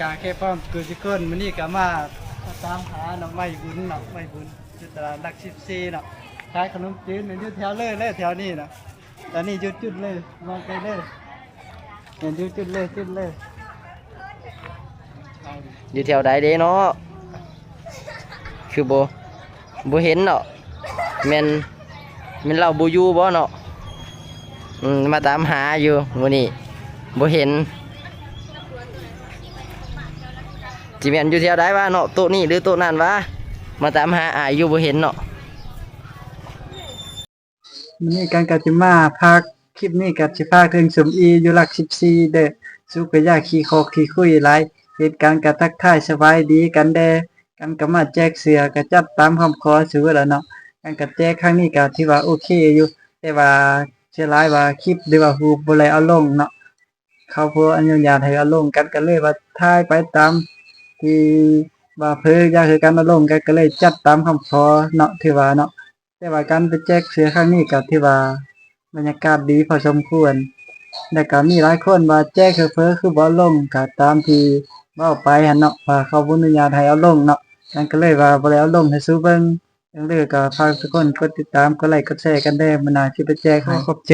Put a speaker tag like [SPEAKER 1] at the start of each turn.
[SPEAKER 1] กาแค่ป้อมกูจิก้นมื้อนี้ก็มาตามหาหน่อไม้บุญเนาะไม้บุญอยู่ตลาดหลัก14เนาะขายขนมจีนอยู่แถวเลยแถวนี้เนาะตอนนี้หยุดจุดเลยมองไปเลยเห็นหยุดจุดเลย
[SPEAKER 2] อยู่แถวใดเด้เนาะคือบ่เห็นเนาะแม่นเราบ่อยู่บ่เนาะมาตามหาอยู่มื้อนี้บ่เห็นจิแม่นอยู่แถวใดวะเนาะโต๊ะนี้หรือโต๊ะนั้นวะมาตามหาอายอยู่บ่เห็นเนาะ
[SPEAKER 1] มื้อนี้กันก็สิมาพักคลิปนี้ก็สิพาถึงสมอีอยู่หลัก14เด้อสุกยาขี้คอกขี้คุยหลายเหตุการณ์ก็ทักทายสบายดีกันแดกันก็มาแจกเสือก็จัดตามคำขอซื้อแล้วเนาะกันก็แจกครั้งนี้ก็ถือว่าโอเคอยู่แต่ว่าเสียหลายว่าคลิปหรือว่ารูปบ่ได้เอาลงเนาะเขาบ่อนุญาตให้เอาลงกันก็เลยว่าถ่ายไปตามที่ว่าเพิ่นอยากให้กันเอาลงกันก็เลยจัดตามคำขอเนาะถือว่าเนาะแต่ว่าการไปแจกเสือครั้งนี้ก็ถือว่าบรรยากาศดีพอสมควรแล้วก็มีหลายคนว่าแจกคือเพิ่นคือบ่เอาลงก็ตามที่เว้าไปหั่นเนาะว่าเขาบ่อนุญาตให้เอาลงเนาะกันก็เลยว่าบ่ได้เอาลงให้สู่เบิ่งจังได๋ก็ฝากทุกคนกดติดตามกดไลค์กดแชร์กันเด้อมื้อหน้าสิไปแจกให้ขอบใจ